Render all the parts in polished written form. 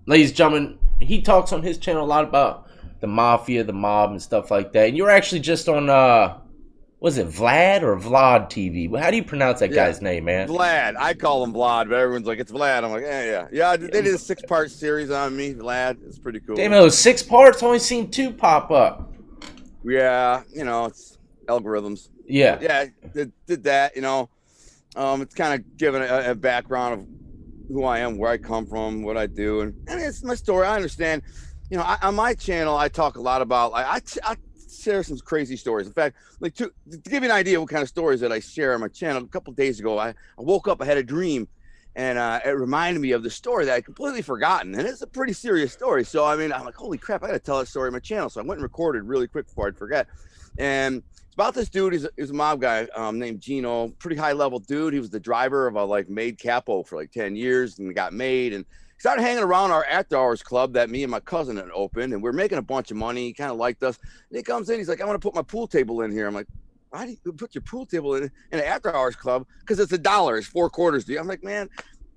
ladies and gentlemen, he talks on his channel a lot about the mafia, the mob, and stuff like that. And you're actually just on was it Vlad or Vlad TV? How do you pronounce that Yeah, guy's name, man? Vlad. I call him Vlad, but everyone's like, it's Vlad. I'm like, yeah. They did a 6-part series on me, Vlad. It's pretty Damn, cool. it was 6 parts. Only seen 2 pop up. Yeah, it's algorithms. But Yeah. yeah, did that. It's kind of giving a background of who I am, where I come from, what I do, and it's my story. I understand. On my channel, I talk a lot about I share some crazy stories. In fact, like to give you an idea of what kind of stories that I share on my channel, a couple of days ago, I woke up, I had a dream, and it reminded me of the story that I completely forgotten, and it's a pretty serious story. So I mean, I'm like, holy crap, I got to tell that story on my channel. So I went and recorded really quick before I'd forget, and it's about this dude. He's a mob guy named Gino, pretty high level dude. He was the driver of a made capo for like 10 years and got made, and started hanging around our after hours club that me and my cousin had opened, and we are making a bunch of money. He kind of liked us. And he comes in, he's like, I want to put my pool table in here. I'm like, why do you put your pool table in an after hours club? Because it's $1. It's 4 quarters, dude. I'm like, man,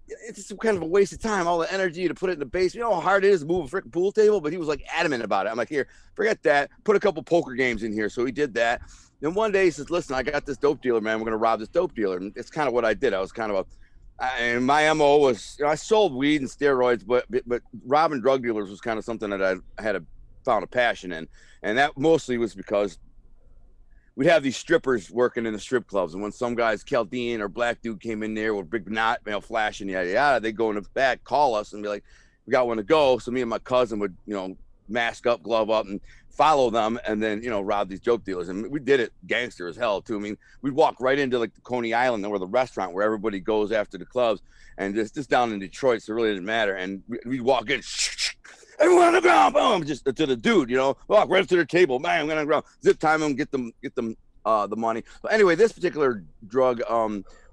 it's some kind of a waste of time, all the energy to put it in the basement. You know how hard it is to move a freaking pool table? But he was like adamant about it. I'm like, here, forget that. Put a couple poker games in here. So he did that. Then one day he says, listen, I got this dope dealer, man. We're going to rob this dope dealer. And it's kind of what I did. I was kind of and my MO was, I sold weed and steroids, but robbing drug dealers was kind of something that I had found a passion in. And that mostly was because we'd have these strippers working in the strip clubs. And when some guy's Chaldean or black dude came in there with a big knot, flashing, yada, yada, they'd go in the back, call us and be like, we got one to go. So me and my cousin would, mask up, glove up, and follow them, and then rob these dope dealers. And we did it gangster as hell too. I mean, we'd walk right into like the Coney Island, or the restaurant where everybody goes after the clubs, and just down in Detroit, so it really didn't matter. And we'd walk in, everyone on the ground, boom, just to the dude, walk right up to their table, bang, on the ground, zip time them, get them the money. But anyway, this particular drug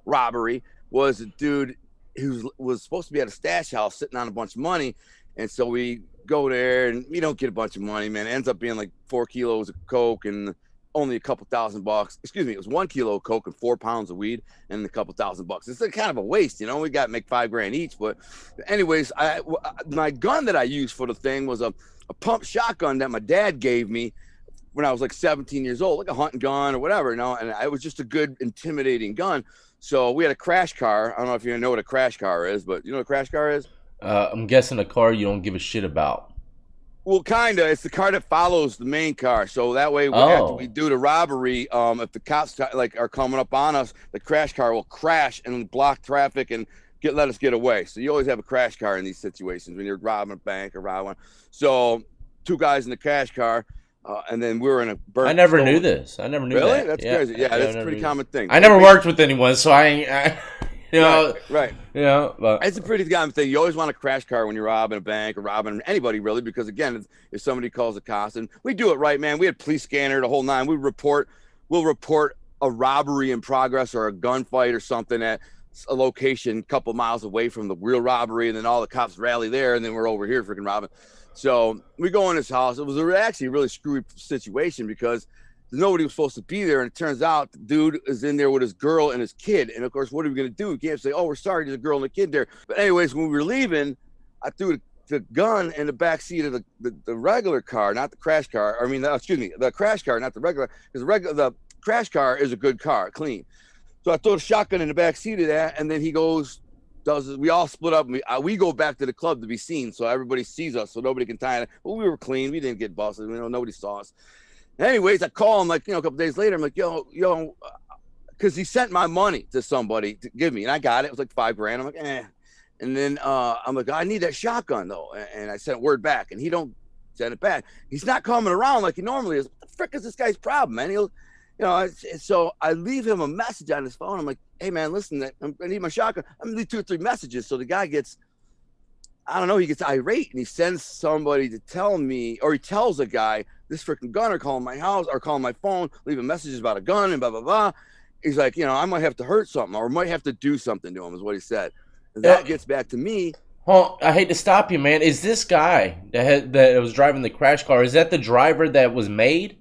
robbery was a dude who was supposed to be at a stash house sitting on a bunch of money, and so we go there and we don't get a bunch of money, man. It ends up being like 4 kilos of coke and only a couple $1,000. Excuse me, it was 1 kilo of coke and 4 pounds of weed and a couple $1,000. It's kind of a waste, we got to make $5,000 each. But anyways, my gun that I used for the thing was a pump shotgun that my dad gave me when I was like 17 years old, like a hunting gun or whatever, and it was just a good intimidating gun. So we had a crash car. I don't know if you know what a crash car is, but you know what a crash car is? I'm guessing a car you don't give a shit about. Well, kind of. It's the car that follows the main car. So that way, after we do the robbery, if the cops are coming up on us, the crash car will crash and block traffic and let us get away. So you always have a crash car in these situations when you're robbing a bank or robbing one. So 2 guys in the crash car, and then we were in a burnt. I never knew this. I never knew really? that. That's crazy. Yeah, that's a pretty common thing. I never worked with anyone, so I right. But it's a pretty common thing. You always want a crash car when you're robbing a bank or robbing anybody, really, because again, if somebody calls the cops, and we do it right, man. We had police scanner, the whole nine. We'll report a robbery in progress or a gunfight or something at a location a couple miles away from the real robbery, and then all the cops rally there, and then we're over here freaking robbing. So we go in this house. It was actually a really screwy situation because nobody was supposed to be there, and it turns out the dude is in there with his girl and his kid. And of course, what are we going to do? We can't say, oh, we're sorry, there's a girl and a kid there. But anyways, when we were leaving, I threw the gun in the back seat of the regular car, not the crash car. I mean, excuse me, the crash car, not the regular, because the crash car is a good car, clean. So I throw the shotgun in the back seat of that, and then he goes, we all split up, and we go back to the club to be seen, so everybody sees us, so nobody can tie it. But we were clean, we didn't get busted, nobody saw us. Anyways, I call him a couple days later. I'm like, yo, because he sent my money to somebody to give me, and I got it. It was like $5,000. I'm like, eh. And then I'm like, I need that shotgun though, and I sent word back, and he don't send it back. He's not coming around like he normally is. What the frick is this guy's problem, man? He'll, so I leave him a message on his phone. I'm like, hey man, listen, I need my shotgun. I'm gonna leave 2 or 3 messages. So the guy gets, I don't know, he gets irate, and he sends somebody to tell me, or he tells a guy, this freaking gunner calling my house or calling my phone, leaving messages about a gun and blah, blah, blah. He's like, I might have to hurt something or might have to do something to him is what he said. And that gets back to me. Well, I hate to stop you, man. Is this guy that was driving the crash car, is that the driver that was made?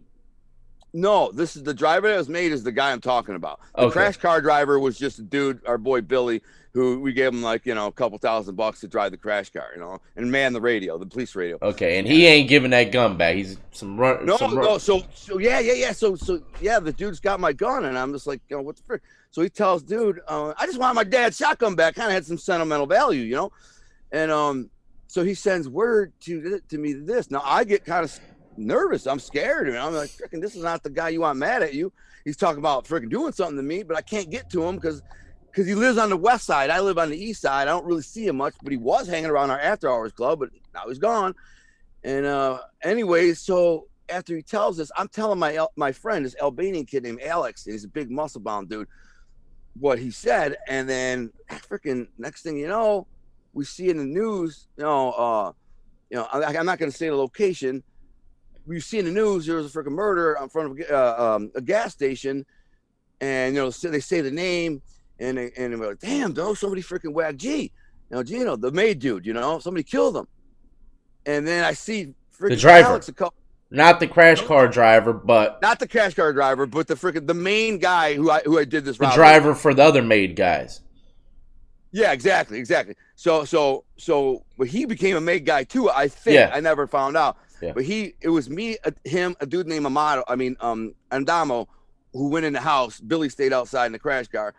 No, this is the driver that was made is the guy I'm talking about. The Okay. crash car driver was just a dude, our boy Billy, who we gave him like, a couple $1,000 to drive the crash car, and man the radio, the police radio. Okay, and Yeah. he ain't giving that gun back. He's some run, No, some run. no. So yeah. So yeah, the dude's got my gun, and I'm just like, what the frick? So he tells dude, I just want my dad's shotgun back. Kind of had some sentimental value, and so he sends word to me this. Now I get kind of nervous. I'm scared. I'm like, frickin', this is not the guy you want mad at you. He's talking about frickin' doing something to me, but I can't get to him because he lives on the west side. I live on the east side. I don't really see him much, but he was hanging around our after hours club, but now he's gone. And anyway, so after he tells us, I'm telling my friend, this Albanian kid named Alex, and he's a big muscle bound dude, what he said. And then freaking next thing you know, we see in the news, I'm not going to say the location. We see in the news there was a freaking murder in front of a gas station, and so they say the name, and we're like, damn, though, somebody freaking whacked G, Gino, the maid dude, somebody killed him. And then I see freaking The driver. Alex Not the crash car driver, but not the crash car driver, but the main guy who I did this. The driver for the other maid guys. Yeah, exactly. So, but he became a maid guy too. I think. Yeah. I never found out. Yeah. But it was me, him, a dude named Andamo, who went in the house. Billy stayed outside in the crash car.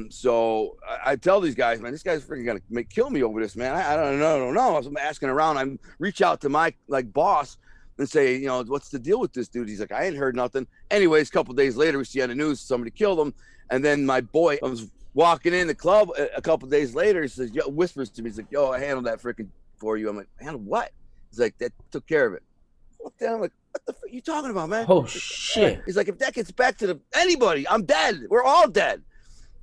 So I tell these guys, man, this guy's freaking gonna kill me over this, man. I don't know. I'm asking around. I reach out to my boss and say, what's the deal with this dude? He's like, I ain't heard nothing. Anyways, a couple of days later, we see on the news somebody killed him. And then my boy was walking in the club a couple of days later. He says, whispers to me, he's like, yo, I handled that freaking for you. I'm like, handled what? He's like, that took care of it. I'm like, what the fuck are you talking about, man? Oh shit. He's like, if that gets back to anybody, I'm dead. We're all dead.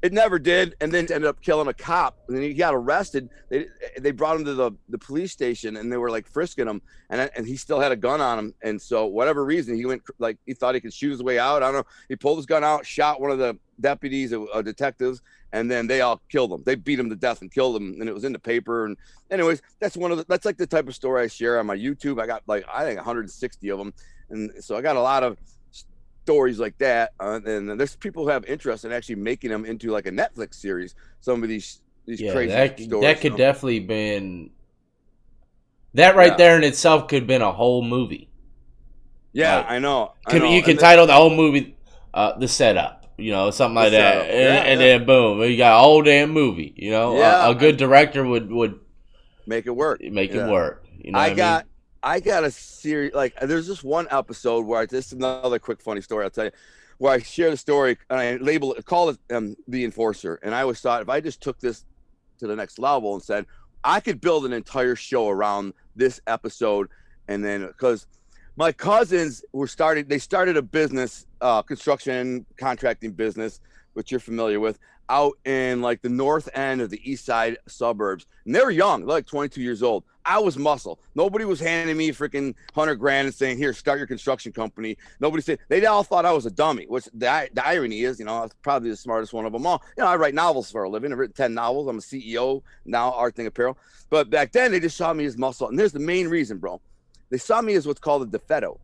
It never did, and then ended up killing a cop. And then he got arrested. They brought him to the police station, and they were like frisking him, and he still had a gun on him. And so, whatever reason, he went he thought he could shoot his way out. I don't know. He pulled his gun out, shot one of the deputies, detectives, and then they all killed him. They beat him to death and killed him, and it was in the paper. And anyways, that's like the type of story I share on my YouTube. I got I think 160 of them, and so I got a lot of stories like that, and there's people who have interest in actually making them into like a Netflix series. Some of these crazy stories. That could definitely been that right there in itself could have been a whole movie. Yeah, I know. You can title the whole movie "The Setup," something like that, and then boom, you got a whole damn movie. A good director would make it work. It work. I got a series, there's this one episode where this is another quick funny story I'll tell you, where I share the story and I call it The Enforcer. And I always thought if I just took this to the next level and said, I could build an entire show around this episode. And then, because my cousins they started a business, construction contracting business, which you're familiar with, out in the north end of the east side suburbs. And they were young, they're 22 years old. I was muscle. Nobody was handing me freaking $100,000 and saying, here, start your construction company. Nobody said, they all thought I was a dummy, which the irony is, I was probably the smartest one of them all. I write novels for a living. I've written 10 novels. I'm a CEO now, Art Thing Apparel. But back then they just saw me as muscle. And there's the main reason, bro. They saw me as what's called a defetto.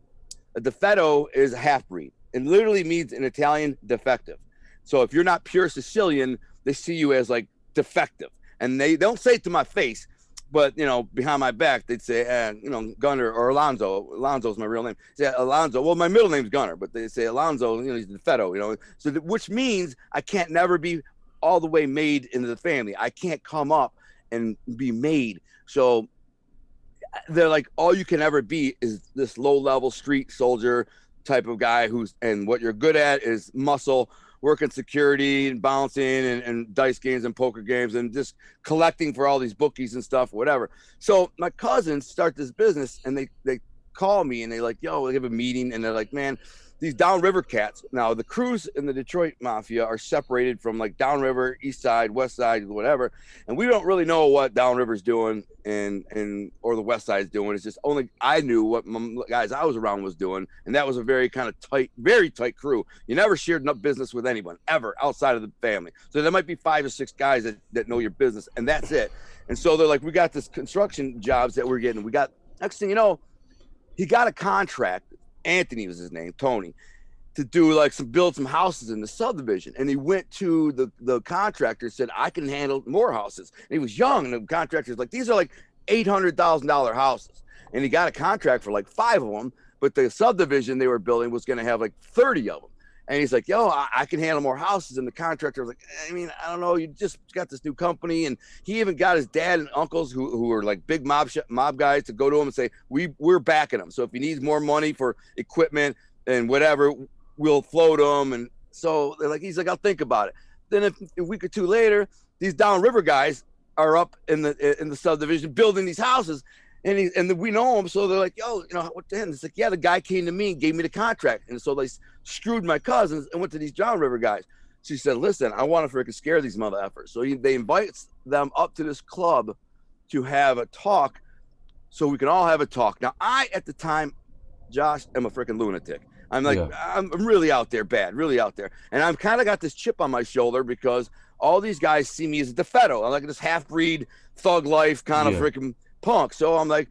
A defetto is a half-breed. It literally means in Italian, defective. So if you're not pure Sicilian, they see you as defective. And they don't say it to my face, but behind my back, they'd say, Gunner or Alonzo. Alonzo's my real name. Say Alonzo. Well, my middle name's Gunner, but they say Alonzo. He's the defetto. So which means I can't never be all the way made into the family. I can't come up and be made. So they're like, all you can ever be is this low-level street soldier type of guy and what you're good at is muscle, working security and bouncing and dice games and poker games and just collecting for all these bookies and stuff, whatever. So my cousins start this business and they call me and they they have a meeting and they're like, man, these downriver cats. Now the crews in the Detroit Mafia are separated from downriver, east side, west side, whatever. And we don't really know what downriver's doing or the west side's doing. It's just only I knew what my guys I was around was doing. And that was a very kind of tight, very tight crew. You never shared enough business with anyone ever outside of the family. So there might be 5 or 6 guys that know your business and that's it. And so they're like, we got this construction jobs that we're getting. We got, next thing you know, he got a contract. Anthony was his name, Tony. to do like build some houses in the subdivision. And he went to the contractor, said, I can handle more houses. And he was young, and the contractor's like, these are like $800,000 houses. And he got a contract for like 5 of them, but the subdivision they were building was going to have like 30 of them. And he's like, yo, I can handle more houses. And the contractor was like, I mean, I don't know. You just got this new company. And he even got his dad and uncles who were like big mob guys to go to him and say, we're backing him. So if he needs more money for equipment and whatever, we'll float him. And so they're like, he's like, I'll think about it. Then a week or two later, these downriver guys are up in the subdivision building these houses. And we know him, so they're like, yo, what the hell? It's like, yeah, the guy came to me and gave me the contract. And so they screwed my cousins and went to these John River guys. She said, listen, I want to freaking scare these mother effers. So they invite them up to this club to have a talk, so we can all have a talk. Now, I, at the time, Josh, am a freaking lunatic. I'm like, yeah. I'm really out there bad, really out there. And I've kind of got this chip on my shoulder because all these guys see me as a DeFeto. I'm like this half-breed, thug life kind of freaking punk. So I'm like,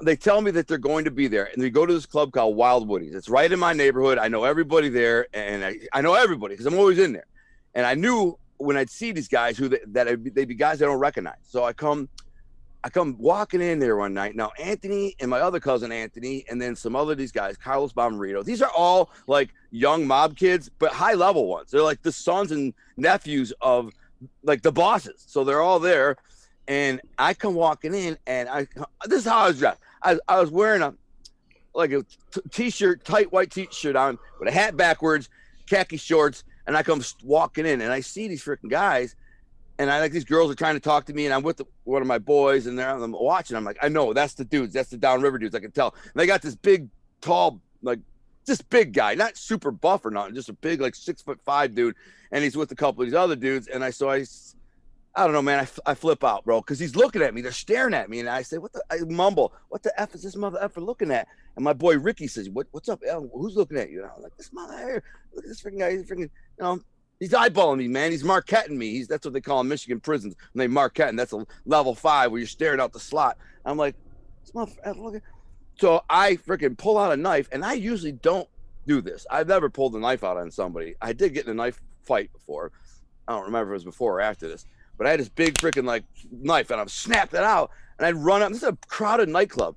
they tell me that they're going to be there, and we go to this club called Wild Woodies. It's right in my neighborhood. I know everybody there, and I know everybody because I'm always in there. And I knew when I'd see these guys they'd be guys I don't recognize. So I come walking in there one night. Now Anthony and my other cousin Anthony, and then some other of these guys, Carlos Bomarito. These are all like young mob kids, but high level ones. They're like the sons and nephews of like the bosses. So they're all there. And I come walking in, and this is how I was dressed. I was wearing a t-shirt, tight white t-shirt on with a hat backwards, khaki shorts, and I come walking in, and I see these freaking guys, and these girls are trying to talk to me, and I'm with one of my boys, and I'm watching. I'm like, I know that's the dudes, that's the downriver dudes. I can tell. And they got this big, tall, like just big guy, not super buff or nothing, just a big like 6'5" dude, and he's with a couple of these other dudes, and I don't know, man. I flip out, bro, because he's looking at me. They're staring at me, and I say, I mumble, what the F is this mother effer looking at? And my boy Ricky says, what's up, El? Who's looking at you? And I'm like, this mother here. Look at this freaking guy. He's freaking, he's eyeballing me, man. He's Marquetting me. That's what they call in Michigan prisons. When they Marquetting, that's a level 5 where you're staring out the slot. I'm like, this mother effer, look at. So I freaking pull out a knife, and I usually don't do this. I've never pulled a knife out on somebody. I did get in a knife fight before. I don't remember if it was before or after this. But I had this big freaking like knife, and I've snapped it out, and I'd run up. This is a crowded nightclub.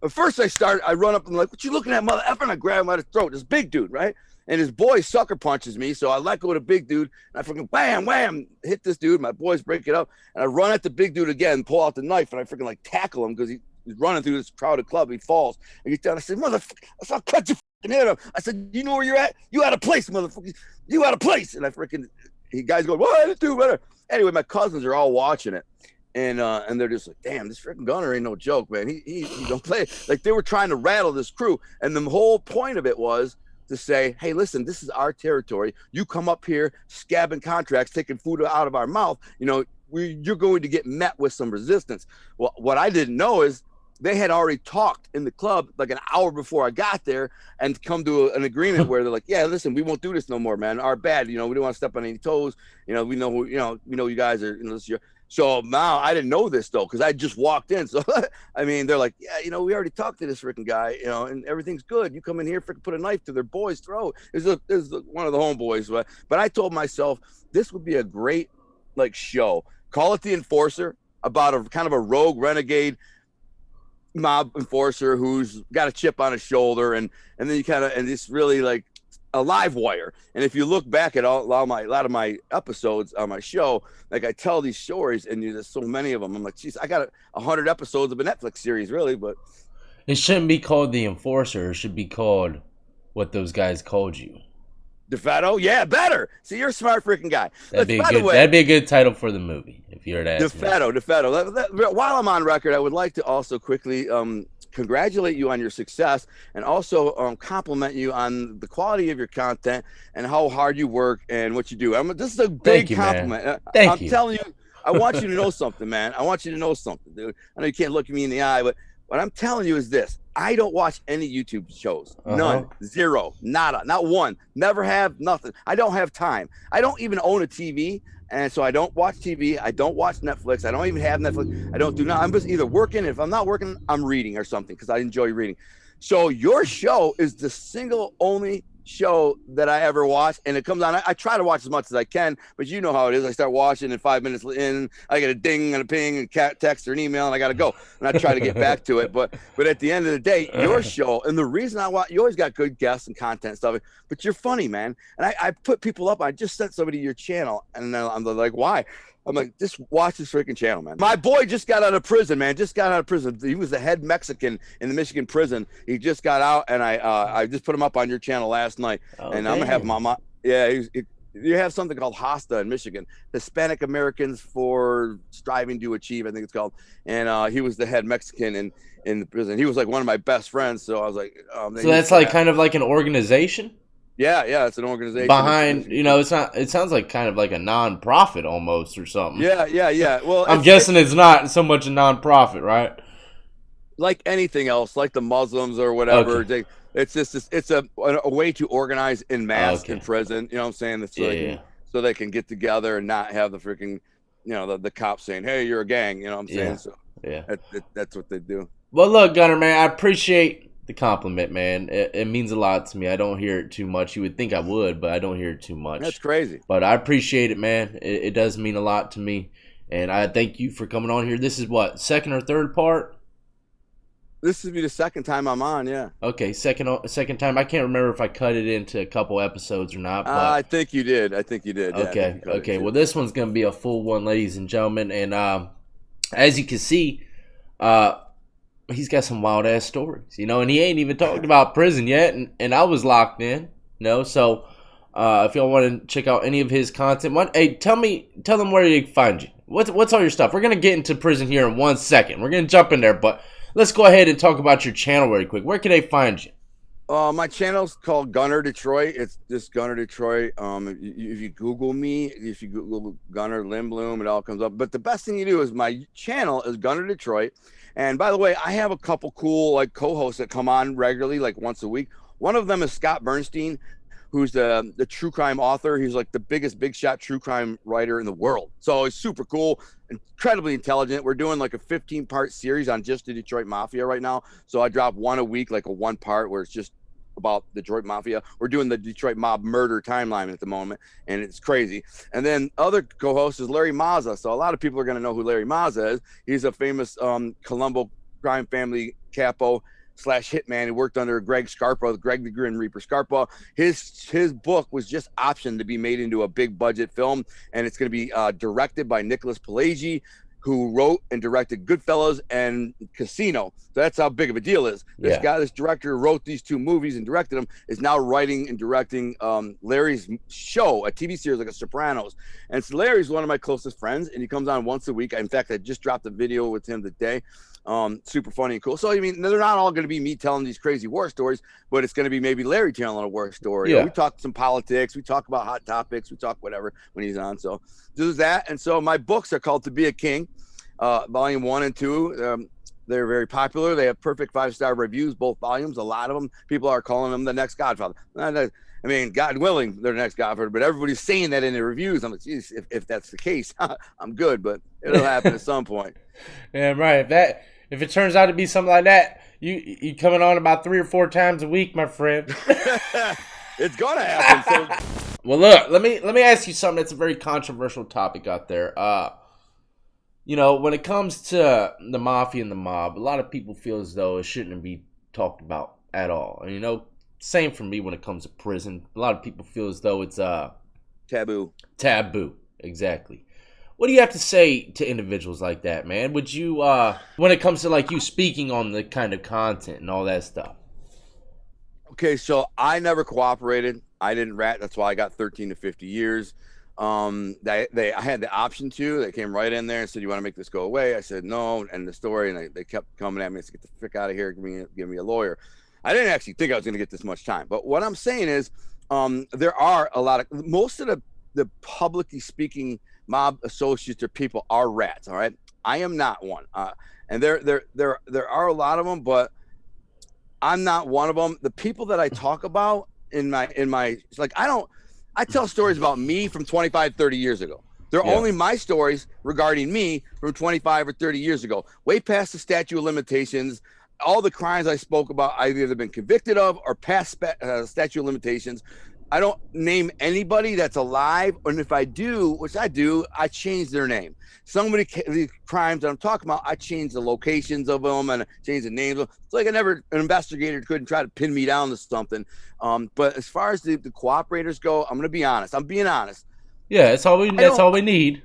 But first I run up and like, what you looking at, mother effer? And I grab him by the throat. This big dude, right? And his boy sucker punches me, so I let go of the big dude, and I freaking wham, wham, hit this dude. My boys break it up, and I run at the big dude again, pull out the knife, and I freaking like tackle him because he's running through this crowded club. He falls, and he's down. I said, motherfucker, I'll cut your fucking head up. I said, you know where you're at? You out of place, motherfucker. You out of place. And I freaking, guys go, what did it do? Better. Anyway, my cousins are all watching it, and they're just like, damn, this freaking gunner ain't no joke, man. He don't play. Like, they were trying to rattle this crew, and the whole point of it was to say, hey, listen, this is our territory. You come up here scabbing contracts, taking food out of our mouth, you're going to get met with some resistance. Well, what I didn't know is they had already talked in the club like an hour before I got there and come to an agreement where they're like, yeah, listen, we won't do this no more, man. Our bad. We don't want to step on any toes. We know you guys are, this year. So now I didn't know this though, because I just walked in. So, I mean, they're like, yeah, we already talked to this freaking guy, and everything's good. You come in here, freaking put a knife to their boy's throat. This is one of the homeboys. But I told myself this would be a great like show. Call it The Enforcer, about a kind of a rogue renegade mob enforcer who's got a chip on his shoulder, and then you kind of, and it's really like a live wire. And if you look back at a lot of my episodes on my show, like I tell these stories, and there's so many of them. I'm like, geez, I got 100 episodes of a Netflix series, really. But it shouldn't be called The Enforcer. It should be called what those guys called you. DeFeto? Yeah, better. See, you're a smart freaking guy. That'd be a good title for the movie, if you were to ask me. DeFeto. While I'm on record, I would like to also quickly congratulate you on your success, and also compliment you on the quality of your content and how hard you work and what you do. This is a big compliment. Thank you. I'm telling you, I want you to know something, man. I want you to know something, dude. I know you can't look at me in the eye, but what I'm telling you is this. I don't watch any YouTube shows. None. Zero. Nada. Not one. Never have. Nothing. I don't have time. I don't even own a TV. And so I don't watch TV. I don't watch Netflix. I don't even have Netflix. I don't do nothing. I'm just either working. If I'm not working, I'm reading or something because I enjoy reading. So your show is the single only show that I ever watched, and it comes on. I try to watch as much as I can, but you know how it is. I start watching, and 5 minutes in, I get a ding and a ping and cat text or an email, and I got to go. And I try to get back to it, but at the end of the day, your show, and the reason I watch, you always got good guests and content and stuff, but you're funny, man. And I put people up. I just sent somebody to your channel, and I'm like, why? I'm like, just watch this freaking channel, man. My boy just got out of prison, man. Just got out of prison. He was the head Mexican in the Michigan prison. He just got out, and I just put him up on your channel last night. Oh, and I'm gonna have my mom. Yeah, you have something called HASTA in Michigan, Hispanic Americans for Striving to Achieve, I think it's called. And he was the head Mexican in the prison. He was like one of my best friends. So I was like, so that's like kind of like an organization. Yeah, it's an organization behind. It's not. It sounds like kind of like a non-profit almost or something. Yeah. Well, I'm guessing it's not so much a non-profit, right? Like anything else, like the Muslims or whatever. Okay. It's just it's a way to organize in mass in prison. You know what I'm saying? That's so they can get together and not have the freaking, the cops saying, "Hey, you're a gang." You know what I'm saying? So that's what they do. Well, look, Gunner, man, I appreciate the compliment, man. It means a lot to me. I don't hear it too much. You would think I would, but I don't hear it too much. That's crazy. But I appreciate it, man. It does mean a lot to me. And I thank you for coming on here. This is what, second or third part? This would be the second time I'm on, yeah. Okay, second time. I can't remember if I cut it into a couple episodes or not. But I think you did. Okay, okay. Well, this one's going to be a full one, ladies and gentlemen. And as you can see, he's got some wild ass stories, and he ain't even talked about prison yet, and I was locked in, so if y'all want to check out any of his content, hey, tell them where you can find you. What's all your stuff? We're gonna get into prison here in 1 second. We're gonna jump in there, but let's go ahead and talk about your channel really quick. Where can they find you? My channel's called Gunner Detroit. It's just Gunner Detroit. If you Google me, if you Google Gunner Lindblom, it all comes up. But the best thing you do is my channel is Gunner Detroit. And by the way, I have a couple cool like co-hosts that come on regularly, like once a week. One of them is Scott Bernstein, who's the true crime author. He's like the biggest big shot true crime writer in the world. So he's super cool, incredibly intelligent. We're doing like a 15-part series on just the Detroit Mafia right now. So I drop one a week, like a 1 part where it's just about the Detroit Mafia. We're doing the Detroit mob murder timeline at the moment, and it's crazy. And then other co-host is Larry Mazza. So a lot of people are going to know who Larry Mazza is. He's a famous Colombo crime family capo / hitman. He worked under Greg Scarpa, Greg the Grin Reaper Scarpa. His book was just optioned to be made into a big budget film, and it's going to be directed by Nicholas Pileggi, who wrote and directed Goodfellas and Casino. So that's how big of a deal is. This guy, this director who wrote these 2 movies and directed them, is now writing and directing Larry's show, a TV series like a Sopranos. And so Larry's one of my closest friends, and he comes on once a week. In fact, I just dropped a video with him today. Super funny and cool. So, I mean, they're not all going to be me telling these crazy war stories, but it's going to be maybe Larry telling a war story. Yeah. We talk some politics. We talk about hot topics. We talk whatever when he's on. So there's that. And so my books are called To Be a King, volume 1 and 2. They're very popular. They have perfect 5-star reviews, both volumes. A lot of them, people are calling them the next Godfather. I mean, God willing, they're the next Godfather, but everybody's saying that in the reviews. I'm like, geez, if that's the case, I'm good, but it'll happen at some point. Yeah, right. If it turns out to be something like that, you coming on about 3 or 4 times a week, my friend. It's gonna happen. So. Well, look, let me ask you something that's a very controversial topic out there. When it comes to the mafia and the mob, a lot of people feel as though it shouldn't be talked about at all. And, same for me when it comes to prison. A lot of people feel as though it's taboo. Taboo, exactly. What do you have to say to individuals like that, man? Would you, when it comes to like you speaking on the kind of content and all that stuff? Okay, so I never cooperated. I didn't rat. That's why I got 13 to 50 years. I had the option to. They came right in there and said, "You want to make this go away?" I said no, and the story, and they kept coming at me and said, "Get the frick out of here! Give me a lawyer." I didn't actually think I was going to get this much time, but what I'm saying is, there are a lot of most of the publicly speaking mob associates or people are rats. All right, I am not one, and there are a lot of them, but I'm not one of them. The people that I talk about in my like I tell stories about me from 25, 30 years ago. They're only my stories regarding me from 25 or 30 years ago, way past the statute of limitations. all the crimes I spoke about, I've either been convicted of or past statute of limitations. I don't name anybody that's alive, and if I do, which I do, I change their name. Somebody, these crimes that I'm talking about, I change the locations of them and change the names of them. It's like an investigator couldn't try to pin me down to something. But as far as the cooperators go, I'm gonna be honest. I'm being honest. Yeah, that's all we need.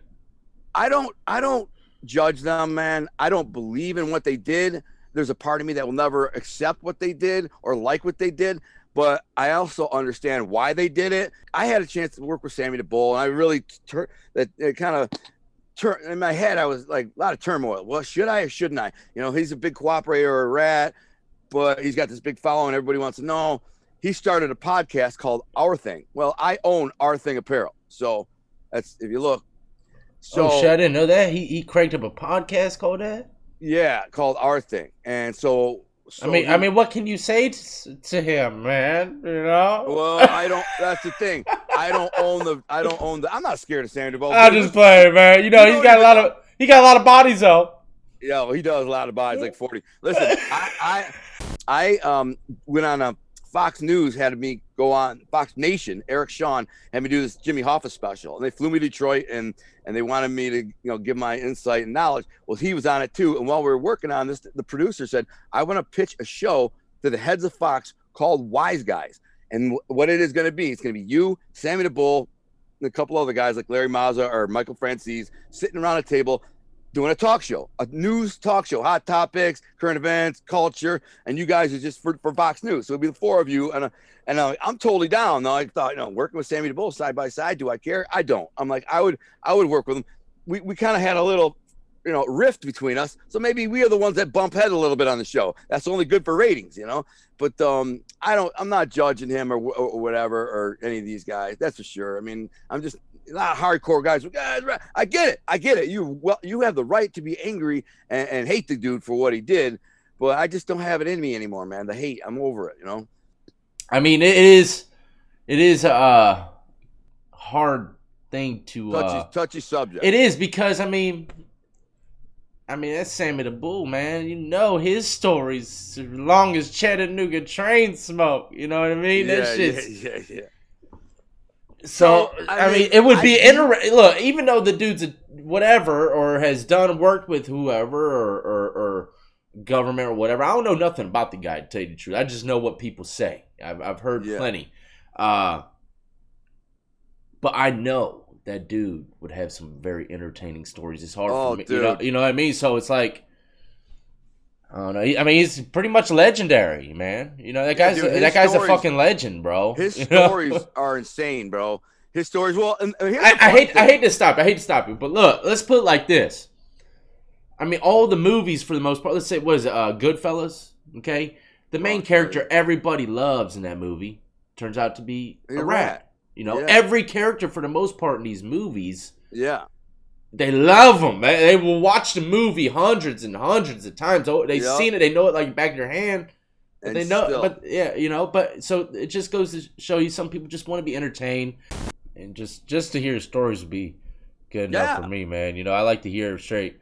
I don't judge them, man. I don't believe in what they did. There's a part of me that will never accept what they did or like what they did. But I also understand why they did it. I had a chance to work with Sammy the Bull, and I really in my head. I was like a lot of turmoil. Well, should I or shouldn't I? He's a big cooperator or a rat, but he's got this big following. Everybody wants to know. He started a podcast called Our Thing. Well, I own Our Thing Apparel, so that's if you look. So, shit, I didn't know that. He cranked up a podcast called that? Yeah, called Our Thing. And so I mean, what can you say to him, man? Well, I don't. That's the thing. I don't own the. I'm not scared of Sammy Bull. I just play, man. He's got a lot of bodies though. Yeah, well, he does a lot of bodies, like 40. Listen, I went on a Fox News, had me go on Fox Nation. Eric Shawn had me do this Jimmy Hoffa special, and they flew me to Detroit, and they wanted me to give my insight and knowledge. Well, he was on it too, and while we were working on this, the producer said, I want to pitch a show to the heads of Fox called Wise Guys, and what it is going to be, it's going to be you, Sammy the Bull, and a couple other guys like Larry Mazza or Michael Francis sitting around a table doing a talk show, a news talk show, hot topics, current events, culture, and you guys are just for Fox News. So it'll be the four of you, and I'm totally down. Now I thought, working with Sammy the Bull side by side, do I care? I don't. I'm like, I would work with him. We kind of had a little, rift between us. So maybe we are the ones that bump head a little bit on the show. That's only good for ratings, But I'm not judging him or whatever or any of these guys. That's for sure. I mean, I'm just. A lot of hardcore guys. I get it. You have the right to be angry and hate the dude for what he did, but I just don't have it in me anymore, man. The hate, I'm over it. I mean, it is a hard thing to touchy subject. It is because I mean that's Sammy the Bull, man. His story's as long as Chattanooga train smoke. You know what I mean? Yeah. So, I mean, it would be interesting. Look, even though the dude's whatever or has worked with whoever or government or whatever, I don't know nothing about the guy, to tell you the truth. I just know what people say. I've heard plenty. But I know that dude would have some very entertaining stories. It's hard for me. Dude. You know what I mean? So it's like, I don't know. I mean, he's pretty much legendary, man. That guy's a fucking legend, bro. His stories are insane, bro. His stories. Well, and I hate to stop you, but look, let's put it like this. I mean, all the movies for the most part. Let's say, what is it? Goodfellas. Okay, the main character everybody loves in that movie turns out to be a rat. Every character for the most part in these movies. Yeah. They love them. They will watch the movie hundreds and hundreds of times. They've seen it. They know it like the back of their hand. But they know. Still. But yeah, But so it just goes to show you, some people just want to be entertained, and just to hear stories would be good enough for me, man. I like to hear straight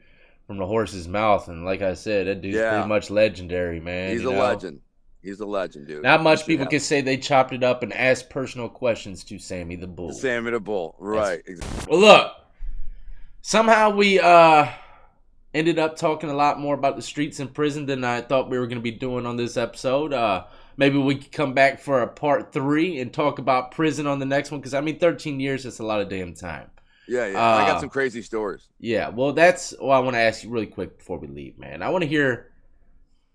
from the horse's mouth. And like I said, that dude's pretty much legendary, man. He's a legend. He's a legend, dude. Not much people can say they chopped it up and asked personal questions to Sammy the Bull. Sammy the Bull, right? Exactly. Well, look. Somehow we ended up talking a lot more about the streets in prison than I thought we were going to be doing on this episode. Maybe we could come back for a part 3 and talk about prison on the next one, because 13 years is a lot of damn time. Yeah. I got some crazy stories. Yeah, well, that's what I want to ask you really quick before we leave, man. I want to hear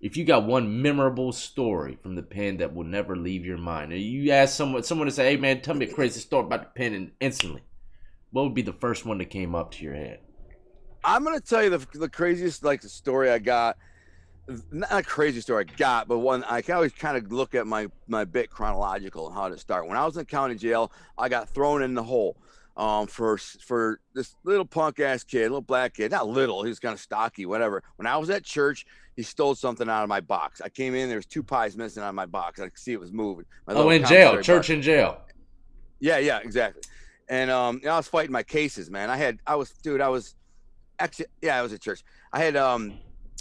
if you got one memorable story from the pen that will never leave your mind. You ask someone to say, hey, man, tell me a crazy story about the pen, and instantly, what would be the first one that came up to your head? I'm going to tell you the craziest story I got. Not a crazy story I got, but one I can always kind of look at my bit chronological and how to start. When I was in county jail, I got thrown in the hole for this little punk ass kid, little black kid. Not little, he was kind of stocky, whatever. When I was at church, he stole something out of my box. I came in, there was 2 pies missing out of my box. I could see it was moving. In jail, church in jail. Yeah, exactly. And I was fighting my cases, man. I was at church. I had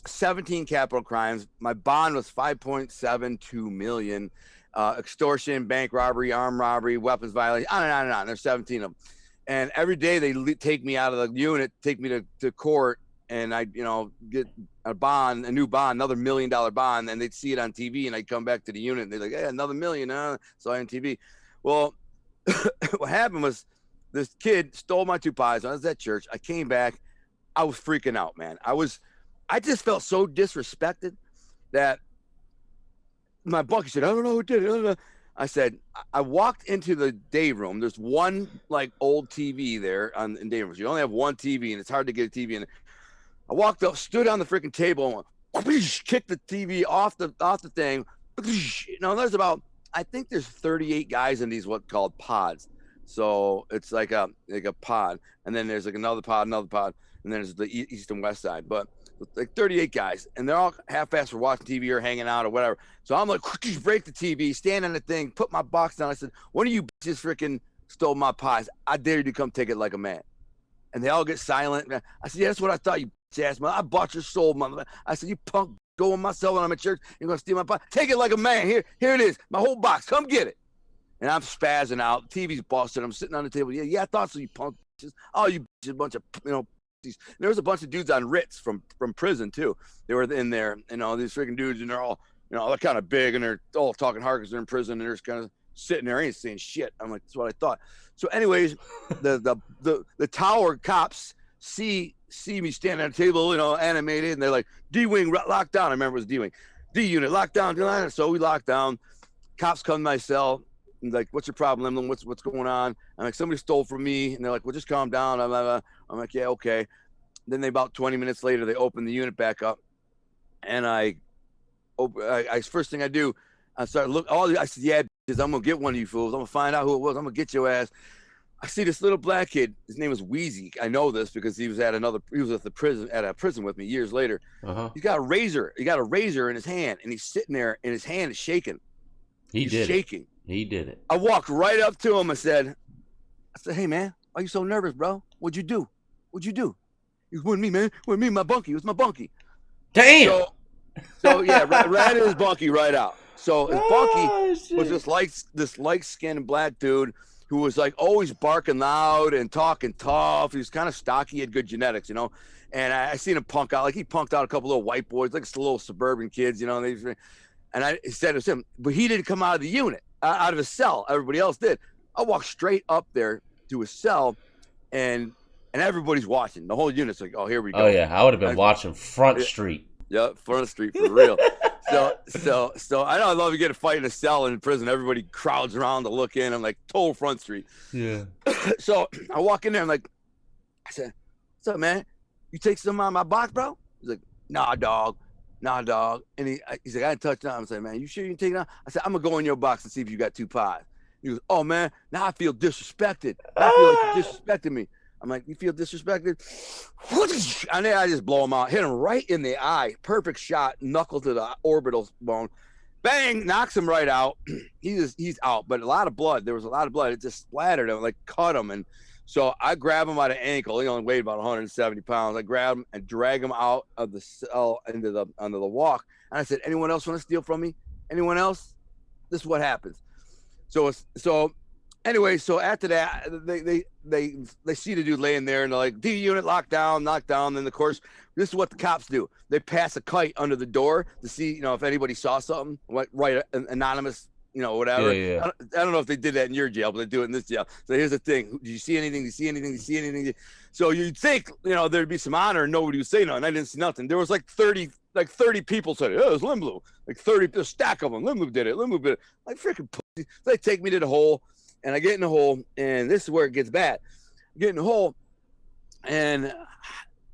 17 capital crimes. My bond was 5.72 million. Extortion, bank robbery, armed robbery, weapons violation, on and on and on. There's 17 of them. And every day they take me out of the unit, take me to court, and I, get a new bond, another $1 million bond, and they'd see it on TV, and I'd come back to the unit, and they're like, hey, another $1 million, so on TV. Well, what happened was this kid stole my 2 pies. I was at church. I came back. I was freaking out, man. I just felt so disrespected that my bunkie said, I don't know who did it. I said, I walked into the day room. There's one like old TV there in day rooms. You only have one TV, and it's hard to get a TV in. I walked up, stood on the freaking table, and went, kicked the TV off the thing. There's about, I think there's 38 guys in these what called pods. So it's like a pod, and then there's like another pod, and then there's the east and west side. But like 38 guys, and they're all half-assed for watching TV or hanging out or whatever. So I'm like, break the TV, stand on the thing, put my box down. I said, one of you bitches freaking stole my pies. I dare you to come take it like a man. And they all get silent. I said, yeah, that's what I thought, you bitch ass mother. I bought your soul, mother. I said, you punk, going myself when I'm at church. You're going to steal my pie. Take it like a man. Here it is. My whole box. Come get it. And I'm spazzing out. TV's busted. I'm sitting on the table. Yeah, I thought so, you punk bitches. Oh, you bitches, a bunch of, there was a bunch of dudes on writs from prison too. They were in there, these freaking dudes, and they're all, they're kind of big, and they're all talking hard because they're in prison, and they're just kind of sitting there, ain't saying shit. I'm like, that's what I thought. So, anyways, the tower cops see me standing at a table, animated, and they're like, D-wing locked down. I remember it was D-wing, D unit locked down. So we locked down. Cops come to my cell. And like, what's your problem, Limlin? What's going on? I'm like, somebody stole from me, and they're like, well, just calm down. I'm like, yeah, okay. Then about 20 minutes later, they open the unit back up, and I first thing I do, I start look. I said, yeah, bitches, I'm gonna get one of you fools. I'm gonna find out who it was. I'm gonna get your ass. I see this little black kid. His name was Wheezy. I know this because he was at a prison with me years later. Uh-huh. He's got a razor. He got a razor in his hand, and he's sitting there, and his hand is shaking. He's shaking. He did it. I walked right up to him and said, hey, man, why are you so nervous, bro? What'd you do? He wasn't me, man. It wasn't me, my bunkie. It was my bunkie. Damn. So yeah, ran his bunkie right out. So his bunkie was this light-skinned black dude who was like always barking loud and talking tough. He was kind of stocky, had good genetics, And I seen him punk out. Like he punked out a couple little white boys, like little suburban kids, And I said it was him, but he didn't come out of the unit, out of his cell. Everybody else did. I walked straight up there to his cell, and everybody's watching. The whole unit's like, oh, here we go. Oh yeah, I would have been watching Front Street. Yeah, Front Street for real. So I know I love to get a fight in a cell in prison. Everybody crowds around to look in. I'm like, total Front Street. Yeah. So I walk in there. I'm like, I said, what's up, man? You take some out of my box, bro? He's like, nah, dog. And he's like, I didn't touch that. I'm saying, man, you sure you can take it out? I said, I'm going to go in your box and see if you got 2 pies. He goes, oh, man, now I feel disrespected. I feel like you disrespected me. I'm like, you feel disrespected? And then I just blow him out, hit him right in the eye. Perfect shot, knuckle to the orbital bone. Bang, knocks him right out. He's out, but a lot of blood. There was a lot of blood. It just splattered him, like cut him. And so I grab him by the ankle. He only weighed about 170 pounds. I grab him and drag him out of the cell onto the walk. And I said, anyone else want to steal from me? Anyone else? This is what happens. So anyway, so after that, they see the dude laying there, and they're like, D unit locked down. Then of course, this is what the cops do. They pass a kite under the door to see, if anybody saw something, right, anonymous, whatever. Yeah. I don't know if they did that in your jail, but they do it in this jail. So here's the thing: did you see anything? Did you see anything? So you'd think, there'd be some honor, and nobody would say nothing. I didn't see nothing. There was like 30 people said, oh, it was Limblue. Like 30, a stack of them. Limblue did it. Like freaking pussy. So they take me to the hole, and I get in the hole, and this is where it gets bad. I get in the hole, and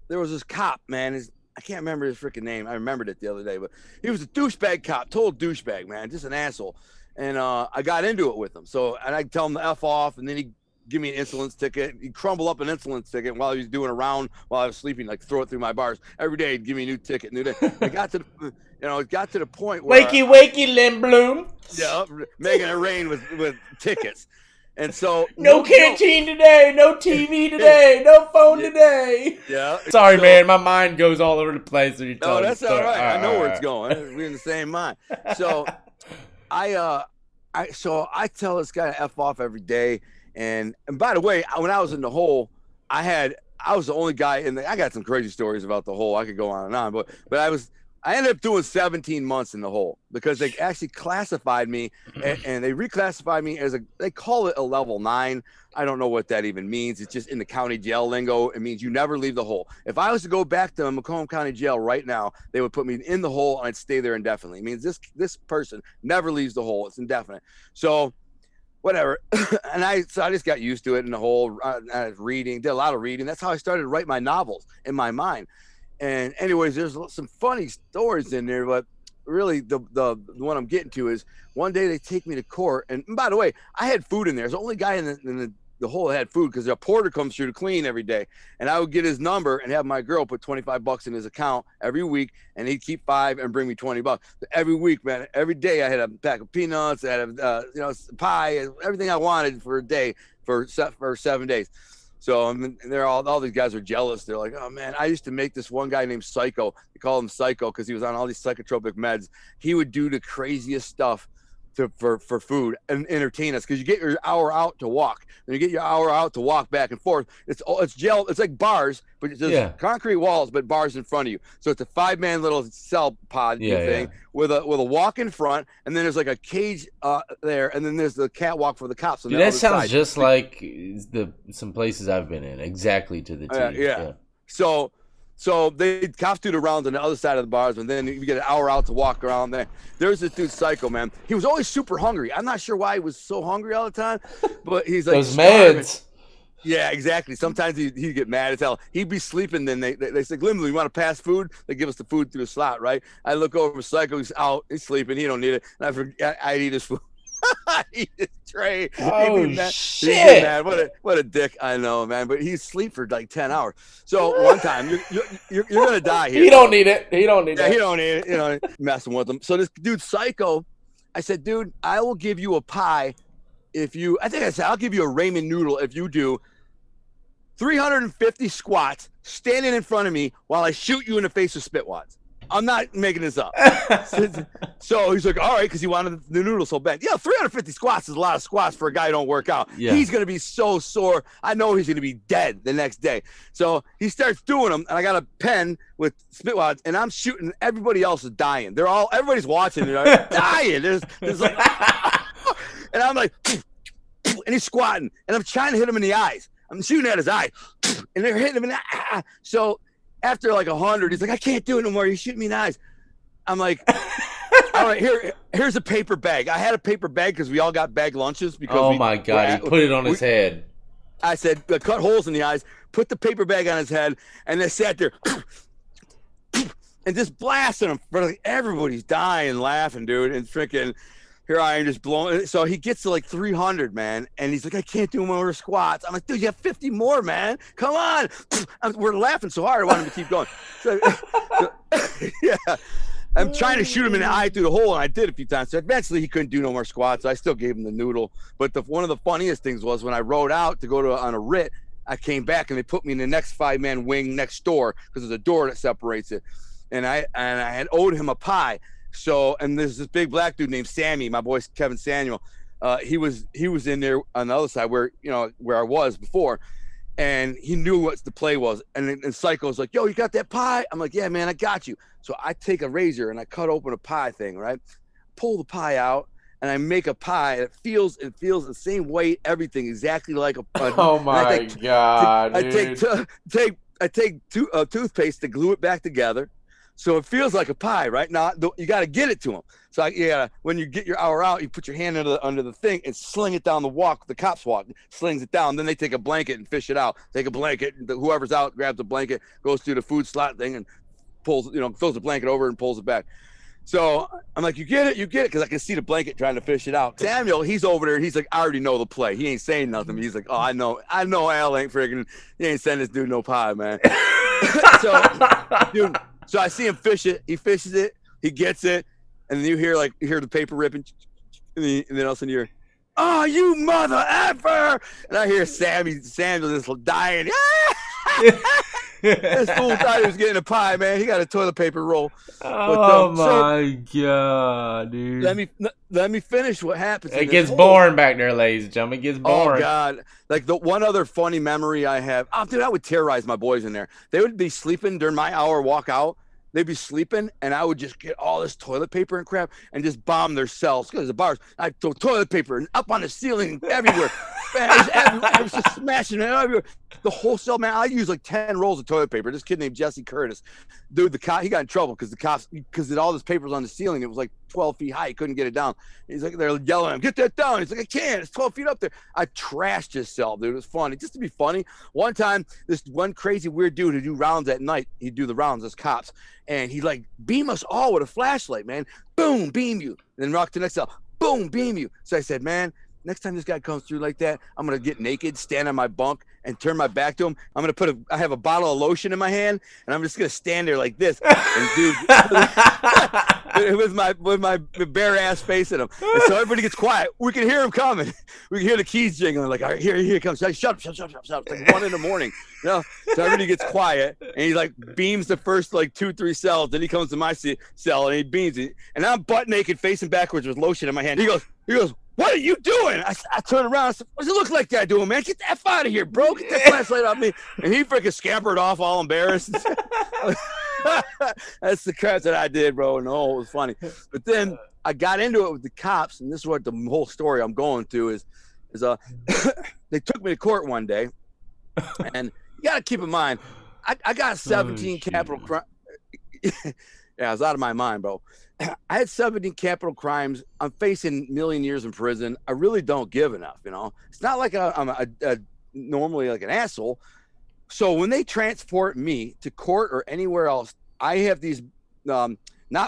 there was this cop, man. I can't remember his freaking name. I remembered it the other day, but he was a douchebag cop, total douchebag, man, just an asshole. And I got into it with him. And I tell him to F off, and then he'd give me an insolence ticket. He'd crumble up an insolence ticket while he was doing a round while I was sleeping, like throw it through my bars. Every day he'd give me a new ticket. It got to the point where wakey, Limb Bloom. Yeah, making it rain with tickets. And so no canteen today, no TV today, no phone today. Yeah. Sorry, man, my mind goes all over the place when you're telling. No, that's all right. I know where it's going. We're in the same mind. So I tell this guy to F off every day. And by the way, when I was in the hole, I was the only guy in I got some crazy stories about the hole. I could go on and on, but I ended up doing 17 months in the hole because they actually classified me and they reclassified me as they call it a level 9. I don't know what that even means. It's just in the county jail lingo. It means you never leave the hole. If I was to go back to Macomb County Jail right now, they would put me in the hole and I'd stay there indefinitely. It means this person never leaves the hole. It's indefinite. So whatever. And I just got used to it in the hole. I was reading, did a lot of reading. That's how I started to write my novels in my mind. And anyways, there's some funny stories in there, but really the one I'm getting to is one day they take me to court. And by the way, I had food in there. I was the only guy in the hole that had food because a porter comes through to clean every day. And I would get his number and have my girl put $25 in his account every week. And he'd keep $5 and bring me $20 every week, man. Every day I had a pack of peanuts, I had a pie, everything I wanted for a day for 7 days. So they're all these guys are jealous. They're like, oh man, I used to make this one guy named Psycho. They call him Psycho because he was on all these psychotropic meds. He would do the craziest stuff for food and entertain us because you get your hour out to walk. Then you get your hour out to walk back and forth. It's jail. It's like bars, but it's just concrete walls, but bars in front of you. So it's a 5-man little cell pod thing with a walk in front, and then there's like a cage there, and then there's the catwalk for the cops. Dude, that sounds just like some places I've been in, exactly to the T. Yeah. So they cops do the rounds on the other side of the bars, and then you get an hour out to walk around there. There's this dude, Psycho, man. He was always super hungry. I'm not sure why he was so hungry all the time, but he's like those meds. Yeah, exactly. Sometimes he'd get mad as hell. He'd be sleeping, then they say, Glimley, you want to pass food? They give us the food through the slot, right? I look over Psycho, he's out, he's sleeping, he don't need it. And I forget, I'd eat his food. I'd eat his tray. Oh, shit. He'd be mad. What a dick, I know, man. But he'd sleep for like 10 hours. So one time, you're going to die here. He don't need it. He don't need it. He don't need it. You know, messing with him. So this dude, Psycho, I said, dude, I will give you a pie if you, I think I said, I'll give you a ramen noodle if you do 350 squats standing in front of me while I shoot you in the face with spit wads. I'm not making this up. So he's like, all right, because he wanted the noodle so bad. Yeah, 350 squats is a lot of squats for a guy who don't work out. Yeah. He's going to be so sore. I know he's going to be dead the next day. So he starts doing them, and I got a pen with spit wads, and I'm shooting. Everybody else is dying. Everybody's watching. They're dying. There's like, and I'm like, and he's squatting, and I'm trying to hit him in the eyes. I'm shooting at his eye, and they're hitting him in the eye. So after like 100, he's like, I can't do it no more. He's shooting me in the eyes. I'm like, all right, here's a paper bag. I had a paper bag because we all got bag lunches. Because my God, he put it on his head. I said, cut holes in the eyes, put the paper bag on his head, and they sat there and just blasting him. Everybody's dying, laughing, dude, and freaking. Here I am just blowing. So he gets to like 300, man. And he's like, I can't do more squats. I'm like, dude, you have 50 more, man. Come on. We're laughing so hard. I want him to keep going. So, yeah. I'm trying to shoot him in the eye through the hole, and I did a few times. So eventually he couldn't do no more squats. I still gave him the noodle. But one of the funniest things was when I rode out to go on a writ, I came back and they put me in the next 5-man wing next door because there's a door that separates it. And I had owed him a pie. So, and there's this big black dude named Sammy, my boy Kevin Samuel. He was in there on the other side where I was before, and he knew what the play was. And Psycho's like, yo, you got that pie? I'm like, yeah, man, I got you. So I take a razor and I cut open a pie thing, right? Pull the pie out and I make a pie. It feels the same weight, everything exactly like a. Oh my God! I take toothpaste to glue it back together. So it feels like a pie, right? Now you got to get it to him. So when you get your hour out, you put your hand under the thing and sling it down the walk. The cops walk, slings it down. Then they take a blanket and fish it out. Take a blanket. Whoever's out grabs a blanket, goes through the food slot thing and pulls, throws the blanket over and pulls it back. So I'm like, you get it, because I can see the blanket trying to fish it out. Samuel, he's over there. He's like, I already know the play. He ain't saying nothing. He's like, oh, I know Al ain't freaking. He ain't sending this dude no pie, man. Dude. So I see him fish it. He fishes it. He gets it, and then you hear the paper ripping, and then all of a sudden oh, you mother effer. And I hear Samuel just dying. This fool thought he was getting a pie, man. He got a toilet paper roll. But Oh so my god, let dude. me let me finish what happens in It this gets whole. boring back there, ladies and gentlemen. It gets Oh boring. God! Like the one other funny memory I have. Oh, dude, I would terrorize my boys in there. They would be sleeping during my hour walk out. They'd be sleeping, and I would just get all this toilet paper and crap and just bomb their cells because the bars. I throw toilet paper and up on the ceiling everywhere. Man, I was just smashing it everywhere. The whole cell, man. I used like 10 rolls of toilet paper. This kid named Jesse Curtis, dude, the cop, he got in trouble because the cops, because all this paper was on the ceiling. It was like 12 feet high. He couldn't get it down. He's like, they're yelling at him, get that down. He's like, I can't. It's 12 feet up there. I trashed his cell, dude. It was funny. Just to be funny. One time, this one crazy weird dude who do rounds at night, he'd do the rounds as cops. And he like beam us all with a flashlight, man. Boom, beam you. And then rock to the next cell. Boom, beam you. So I said, man, next time this guy comes through like that, I'm gonna get naked, stand on my bunk, and turn my back to him. I'm gonna I have a bottle of lotion in my hand, and I'm just gonna stand there like this, and dude, with my bare ass face at him. And so everybody gets quiet. We can hear him coming. We can hear the keys jingling. Like, all right, here he comes. Shut up. It's like 1 a.m. You know, so everybody gets quiet, and he like beams the first like 2-3 cells. Then he comes to my cell, and he beams it, and I'm butt naked, facing backwards with lotion in my hand. He goes, what are you doing? I turn around. I said, what does it look like that doing, man? Get the F out of here, bro. Get that flashlight off me. And he freaking scampered off all embarrassed. That's the crap that I did, bro. No, it was funny. But then I got into it with the cops, and this is what the whole story I'm going to is they took me to court one day, and you got to keep in mind, I got 17 capital crimes. Yeah, I was out of my mind, bro. I had 17 capital crimes. I'm facing a million years in prison. I really don't give enough, you know. It's not like I'm normally like an asshole. So when they transport me to court or anywhere else, I have these not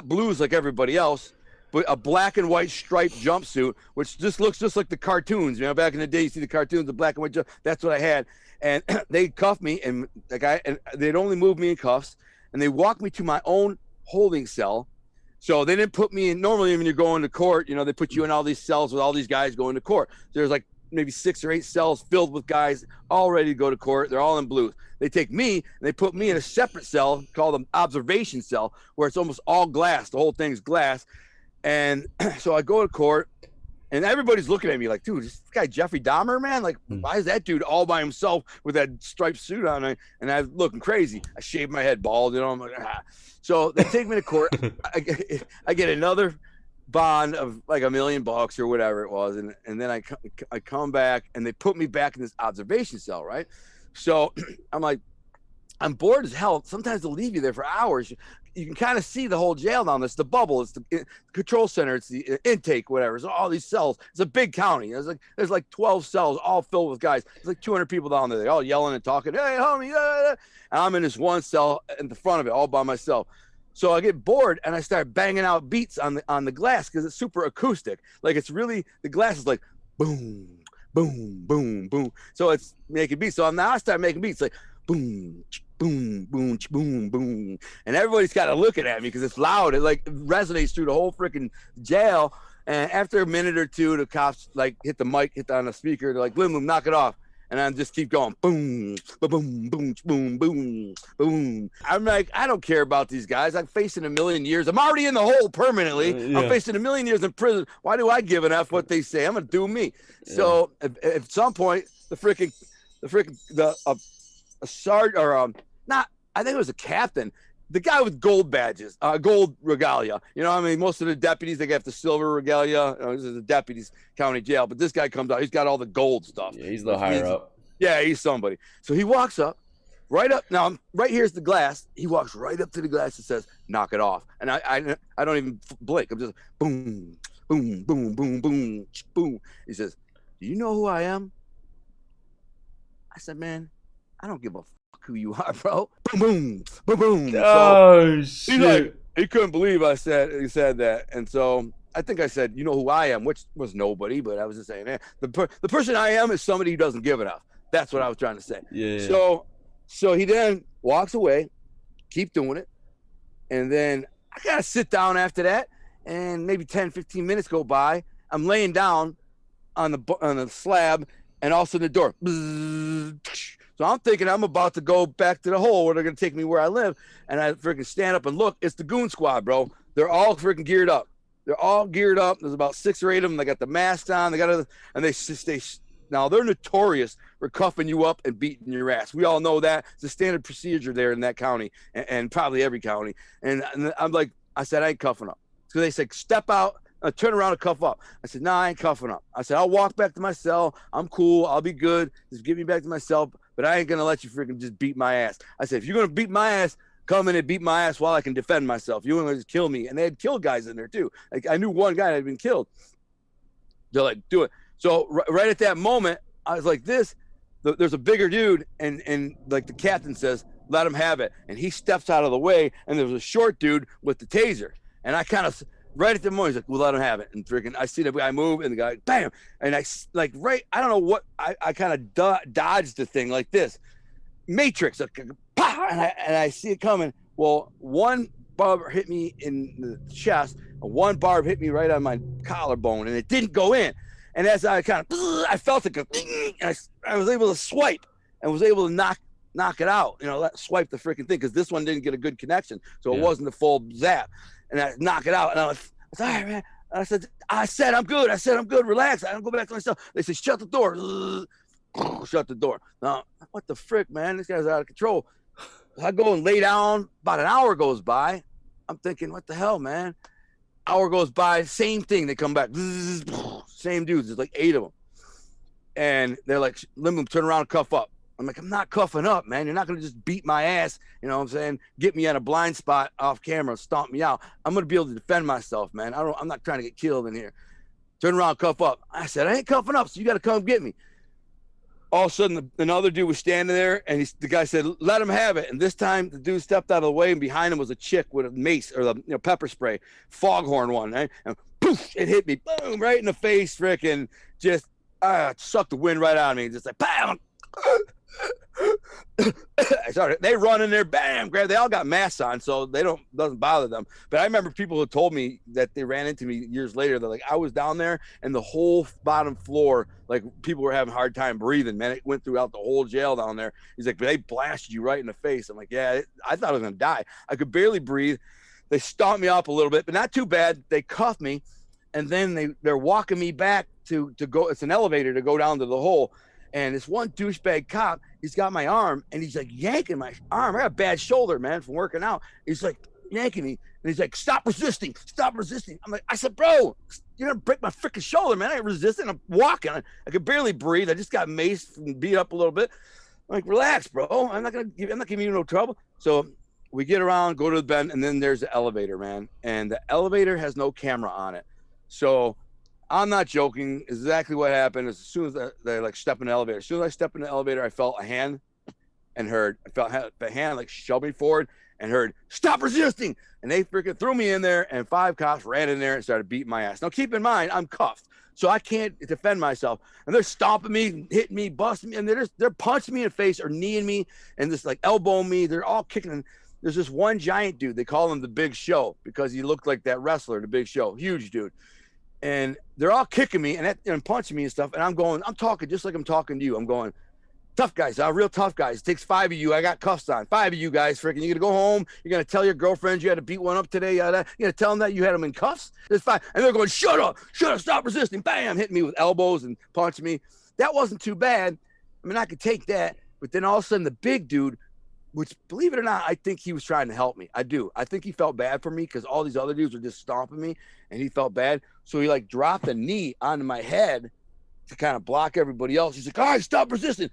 blues like everybody else, but a black and white striped jumpsuit, which just looks just like the cartoons. You know, back in the day, you see the cartoons, the black and white jump. That's what I had. And they cuffed me, and and they'd only move me in cuffs, and they walked me to my own holding cell. So they didn't put me in. Normally, when you're going to court, you know, they put you in all these cells with all these guys going to court. There's like maybe 6 or 8 cells filled with guys all ready to go to court. They're all in blues. They take me and they put me in a separate cell called an observation cell, where it's almost all glass. The whole thing's glass. And so I go to court, and everybody's looking at me like, dude, this guy Jeffrey Dahmer, man? Like, why is that dude all by himself with that striped suit on? And I'm looking crazy. I shaved my head bald, you know. I'm like, ah. So they take me to court. I get another bond of like $1 million or whatever it was, and then I come back, and they put me back in this observation cell, right? So I'm like, I'm bored as hell. Sometimes they'll leave you there for hours. You can kind of see the whole jail down there. It's the bubble. It's the control center. It's the intake, whatever. It's all these cells. It's a big county. There's like 12 cells all filled with guys. There's like 200 people down there. They're all yelling and talking. Hey, homie. And I'm in this one cell in the front of it all by myself. So I get bored, and I start banging out beats on the glass because it's super acoustic. Like, it's really, the glass is like boom, boom, boom, boom. So it's making beats. So now I start making beats like boom, boom, boom, boom, boom. And everybody's kind of looking at me because it's loud. It like resonates through the whole freaking jail. And after a minute or two, the cops like hit the mic, hit on the speaker. They're like, Lim, knock it off. And I just keep going, boom, boom, boom, boom, boom, boom. I'm like, I don't care about these guys. I'm facing 1 million years. I'm already in the hole permanently. Yeah. I'm facing 1 million years in prison. Why do I give an F what they say? I'm gonna do me. Yeah. So at some point, a sergeant or not, I think it was a captain. The guy with gold badges, gold regalia. You know, I mean, most of the deputies, they have the silver regalia. You know, this is the deputies county jail, but this guy comes out. He's got all the gold stuff. Yeah, he's a little higher up. Yeah, he's somebody. So he walks up, right up. Now, right here's the glass. He walks right up to the glass and says, knock it off. And I don't even blink. I'm just boom, boom, boom, boom, boom, boom. He says, do you know who I am? I said, man, I don't give a who you are, bro. Boom, boom, boom, boom. Oh, so, shit. He's like, he couldn't believe he said that. And so I think I said, you know who I am, which was nobody, but I was just saying, the person I am is somebody who doesn't give enough. That's what I was trying to say. Yeah. So he then walks away, keep doing it. And then I gotta sit down after that, and maybe 10, 15 minutes go by. I'm laying down, on the slab, and all of a sudden the door. Bzzz. So I'm thinking I'm about to go back to the hole where they're gonna take me where I live, and I freaking stand up and look. It's the goon squad, bro. They're all freaking geared up. They're all geared up. There's about 6 or 8 of them. They got the masks on. They got and they now they're notorious for cuffing you up and beating your ass. We all know that. It's a standard procedure there in that county and probably every county. And I'm like, I said, I ain't cuffing up. So they said, step out, turn around and cuff up. I said, no, I ain't cuffing up. I said, I'll walk back to my cell. I'm cool. I'll be good. Just get me back to my cell. But I ain't going to let you freaking just beat my ass. I said, if you're going to beat my ass, come in and beat my ass while I can defend myself. You ain't going to just kill me. And they had killed guys in there too. Like I knew one guy that had been killed. They're like, do it. So right at that moment, I was like, there's a bigger dude, and like the captain says, let him have it. And he steps out of the way, and there was a short dude with the taser. And I kind of, right at the moment, he's like, we'll let him have it. And freaking, I see the guy move, and the guy, bam. And I don't know what, I kind of dodged the thing like this. Matrix, like, pow, and I see it coming. Well, one barb hit me in the chest, and one barb hit me right on my collarbone, and it didn't go in. And as I kind of, I felt it go, and I was able to swipe and was able to knock it out, swipe the freaking thing, because this one didn't get a good connection. So it wasn't a full zap. And I knock it out, and I was all right, man. And I said, I'm good. Relax. I don't go back to myself. They said, shut the door. Shut the door. Now, what the frick, man? This guy's out of control. I go and lay down. About an hour goes by. I'm thinking, what the hell, man? Hour goes by, same thing. They come back, same dudes. There's like 8 of them, and they're like, "Let me turn around and cuff up." I'm like, "I'm not cuffing up, man. You're not gonna just beat my ass. You know what I'm saying? Get me at a blind spot off camera, stomp me out. I'm gonna be able to defend myself, man. I'm not trying to get killed in here. Turn around, cuff up." I said, "I ain't cuffing up, so you got to come get me." All of a sudden, another dude was standing there, and the guy said, "Let him have it." And this time, the dude stepped out of the way, and behind him was a chick with a mace or the pepper spray, foghorn one, right? And poof, it hit me, boom, right in the face, frickin', just sucked the wind right out of me, just like, bam. Sorry, they run in there, bam, grab. They all got masks on, so doesn't bother them. But I remember people who told me that they ran into me years later. They're like, I was down there, and the whole bottom floor, like people were having a hard time breathing. Man, it went throughout the whole jail down there. He's like, but they blasted you right in the face. I'm like, yeah, I thought I was gonna die. I could barely breathe. They stomped me up a little bit, but not too bad. They cuffed me, and then they're walking me back to go. It's an elevator to go down to the hole. And this one douchebag cop, he's got my arm, and he's like yanking my arm. I got a bad shoulder, man, from working out. He's like yanking me, and he's like, stop resisting. I'm like, I said, bro, you're gonna break my freaking shoulder, man. I ain't resisting. I'm walking. I could barely breathe. I just got maced and beat up a little bit. I'm like, relax, bro. I'm not giving you no trouble. So we get around, go to the bend, and then there's the elevator, man. And the elevator has no camera on it. So I'm not joking. Exactly what happened is as soon as they like step in the elevator. As soon as I step in the elevator, I felt a hand and heard. I felt the hand like shove me forward and heard, stop resisting. And they freaking threw me in there, and 5 cops ran in there and started beating my ass. Now keep in mind, I'm cuffed, so I can't defend myself. And they're stomping me, hitting me, busting me, and they're punching me in the face or kneeing me and just like elbowing me. They're all kicking. There's this one giant dude. They call him the Big Show because he looked like that wrestler, the Big Show, huge dude. And they're all kicking me and punching me and stuff. And I'm talking just like I'm talking to you. I'm going, tough guys, real tough guys. It takes 5 of you. I got cuffs on. 5 of you guys, freaking. You're going to go home. You're going to tell your girlfriends you had to beat one up today. You're going to tell them that you had them in cuffs. There's 5. And they're going, shut up, stop resisting. Bam, hitting me with elbows and punching me. That wasn't too bad. I mean, I could take that. But then all of a sudden, the big dude, which, believe it or not, I think he was trying to help me. I do. I think he felt bad for me because all these other dudes were just stomping me, and he felt bad. So he like dropped a knee onto my head to kind of block everybody else. He's like, all right, stop resisting.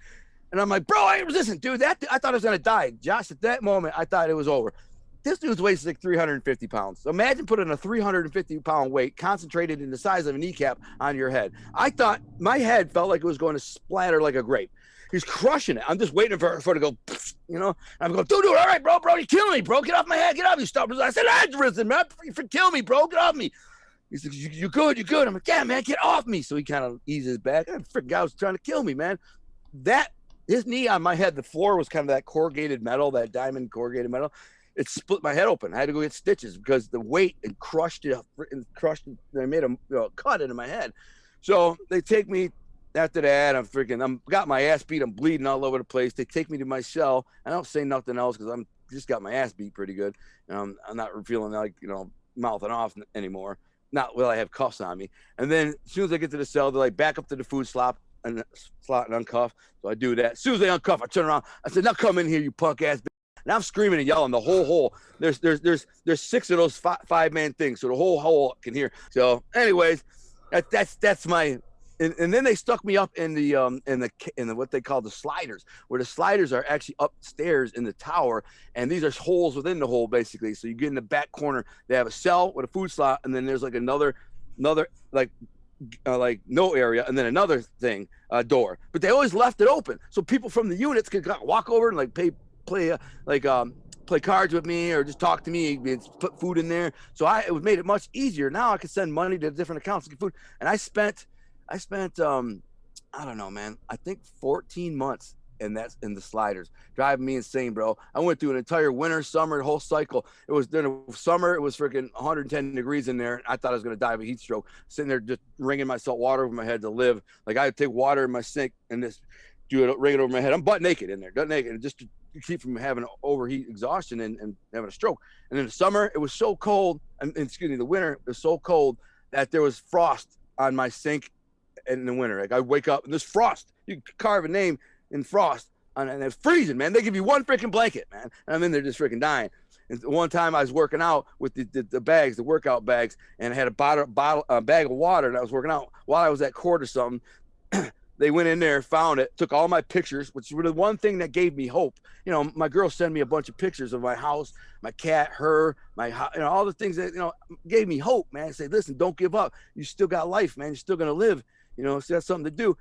And I'm like, bro, I ain't resisting, dude. I thought I was going to die. Josh, at that moment, I thought it was over. This dude's weight is like 350 pounds. So imagine putting a 350-pound weight concentrated in the size of a kneecap on your head. I thought my head felt like it was going to splatter like a grape. He's crushing it. I'm just waiting for it to go, I'm going, dude, all right, bro, you're killing me, bro. Get off my head. Get off me. Stop. I said, I'd risen, man. You kill me, bro. Get off me. He's like, you good. I'm like, yeah, man, get off me. So he kind of eases back. That freaking guy was trying to kill me, man. His knee on my head, the floor was kind of that corrugated metal, that diamond corrugated metal. It split my head open. I had to go get stitches because the weight and crushed it. They made a cut into my head. So they take me after that. I'm got my ass beat. I'm bleeding all over the place. They take me to my cell. I don't say nothing else because I'm just got my ass beat pretty good. I'm not feeling like, mouthing off anymore. Not while I have cuffs on me. And then as soon as I get to the cell, they're like, back up to the food slot and uncuff. So I do that. As soon as they uncuff, I turn around. I said, now come in here, you punk ass bitch. And I'm screaming and yelling the whole hole. There's 6 of those 5-man things, so the whole hole can hear. So, anyways, that's my. And then they stuck me up in the what they call the sliders, where the sliders are actually upstairs in the tower, and these are holes within the hole basically. So you get in the back corner, they have a cell with a food slot, and then there's like another like no area, and then another thing door. But they always left it open, so people from the units could walk over and like play cards with me or just talk to me, put food in there. So it made it much easier. Now I could send money to different accounts to get food, and I spent I don't know, man, I think 14 months in the sliders, driving me insane, bro. I went through an entire winter, summer, the whole cycle. It was during the summer, it was freaking 110 degrees in there. I thought I was going to die of a heat stroke, sitting there just wringing my salt water over my head to live. Like I would take water in my sink and just ring it over my head. I'm butt naked in there, just to keep from having overheat exhaustion and having a stroke. And in the summer, it was so cold, the winter, it was so cold that there was frost on my sink in the winter. Like I wake up and there's frost. You can carve a name in frost, and it's freezing, man. They give you one freaking blanket, man, and I'm in there just freaking dying. And one time I was working out with the bags, the workout bags, and I had a bag of water, and I was working out while I was at court or something. They went in there, found it, took all my pictures, which was the one thing that gave me hope. My girl sent me a bunch of pictures of my house, my cat, all the things that, gave me hope, man. Say, listen, don't give up. You still got life, man. You're still going to live, so that's something to do.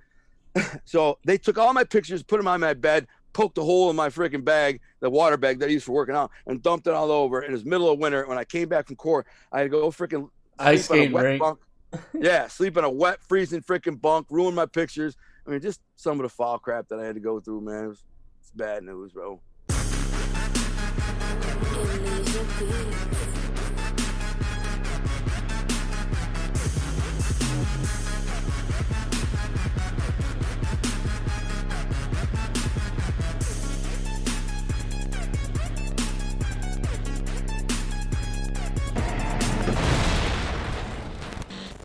So they took all my pictures, put them on my bed, poked a hole in my freaking bag, the water bag that I used for working out, and dumped it all over. And it was middle of winter. When I came back from court, I had to go freaking ice skating rink. Bunk. Yeah, sleep in a wet, freezing freaking bunk, ruin my pictures. I mean, just some of the foul crap that I had to go through, man. It's bad news, bro.